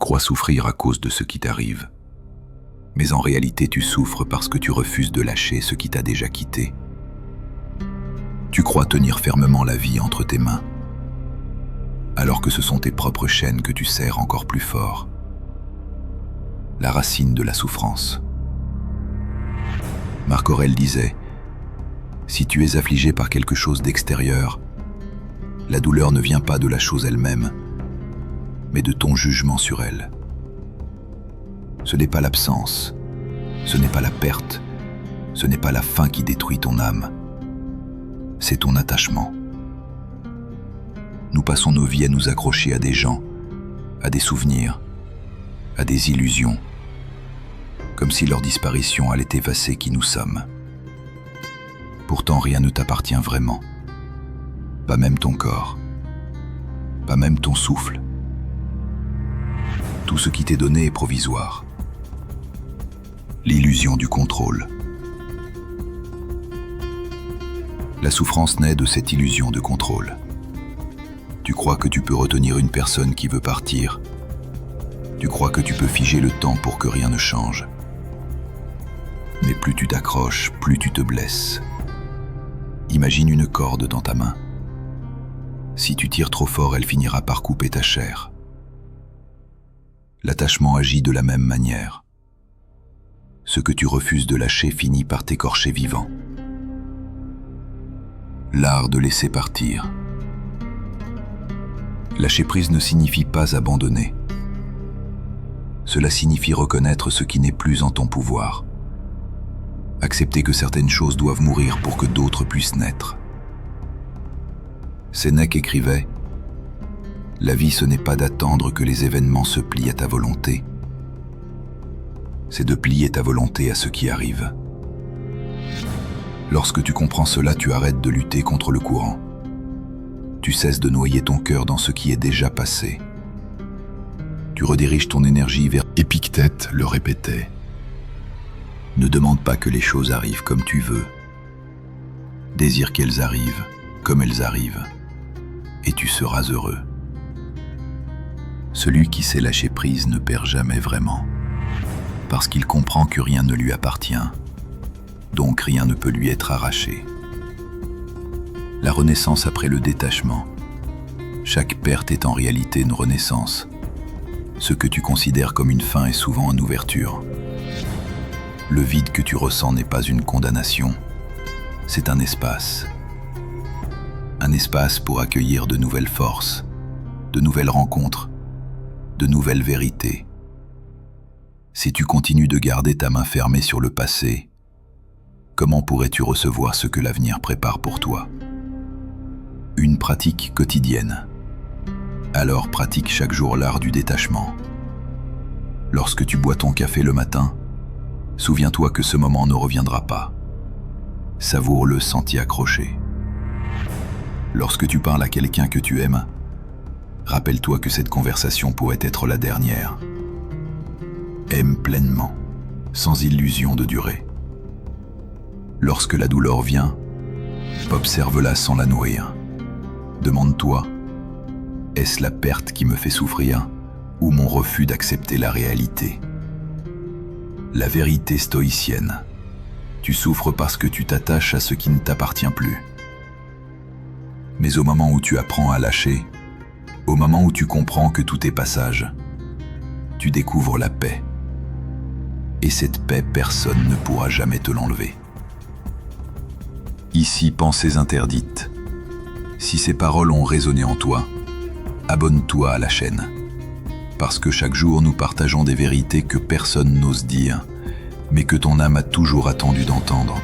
crois souffrir à cause de ce qui t'arrive. Mais en réalité, tu souffres parce que tu refuses de lâcher ce qui t'a déjà quitté. Tu crois tenir fermement la vie entre tes mains, alors que ce sont tes propres chaînes que tu serres encore plus fort. La racine de la souffrance. Marc Aurèle disait « Si tu es affligé par quelque chose d'extérieur, la douleur ne vient pas de la chose elle-même, mais de ton jugement sur elle. Ce n'est pas l'absence, ce n'est pas la perte, ce n'est pas la fin qui détruit ton âme, c'est ton attachement. » Nous passons nos vies à nous accrocher à des gens, à des souvenirs, à des illusions, comme si leur disparition allait effacer qui nous sommes. Pourtant, rien ne t'appartient vraiment. Pas même ton corps, pas même ton souffle. Tout ce qui t'est donné est provisoire. L'illusion du contrôle. La souffrance naît de cette illusion de contrôle. Tu crois que tu peux retenir une personne qui veut partir. Tu crois que tu peux figer le temps pour que rien ne change. Mais plus tu t'accroches, plus tu te blesses. Imagine une corde dans ta main. Si tu tires trop fort, elle finira par couper ta chair. L'attachement agit de la même manière. Ce que tu refuses de lâcher finit par t'écorcher vivant. L'art de laisser partir. Lâcher prise ne signifie pas abandonner. Cela signifie reconnaître ce qui n'est plus en ton pouvoir. Accepter que certaines choses doivent mourir pour que d'autres puissent naître. Sénèque écrivait « La vie, ce n'est pas d'attendre que les événements se plient à ta volonté, c'est de plier ta volonté à ce qui arrive. » Lorsque tu comprends cela, tu arrêtes de lutter contre le courant. Tu cesses de noyer ton cœur dans ce qui est déjà passé. Tu rediriges ton énergie vers... Épictète le répétait. Ne demande pas que les choses arrivent comme tu veux. Désire qu'elles arrivent comme elles arrivent, et tu seras heureux. Celui qui sait lâcher prise ne perd jamais vraiment, parce qu'il comprend que rien ne lui appartient, donc rien ne peut lui être arraché. La renaissance après le détachement. Chaque perte est en réalité une renaissance. Ce que tu considères comme une fin est souvent une ouverture. Le vide que tu ressens n'est pas une condamnation, c'est un espace. Un espace pour accueillir de nouvelles forces, de nouvelles rencontres, de nouvelles vérités. Si tu continues de garder ta main fermée sur le passé, comment pourrais-tu recevoir ce que l'avenir prépare pour toi ? Une pratique quotidienne. Alors pratique chaque jour l'art du détachement. Lorsque tu bois ton café le matin, souviens-toi que ce moment ne reviendra pas. Savoure-le sans t'y accrocher. Lorsque tu parles à quelqu'un que tu aimes, rappelle-toi que cette conversation pourrait être la dernière. Aime pleinement, sans illusion de durée. Lorsque la douleur vient, observe-la sans la nourrir. Demande-toi, est-ce la perte qui me fait souffrir ou mon refus d'accepter la réalité ? La vérité stoïcienne. Tu souffres parce que tu t'attaches à ce qui ne t'appartient plus. Mais au moment où tu apprends à lâcher, au moment où tu comprends que tout est passage, tu découvres la paix. Et cette paix, personne ne pourra jamais te l'enlever. Ici, pensées interdites. Si ces paroles ont résonné en toi, abonne-toi à la chaîne. Parce que chaque jour, nous partageons des vérités que personne n'ose dire, mais que ton âme a toujours attendu d'entendre.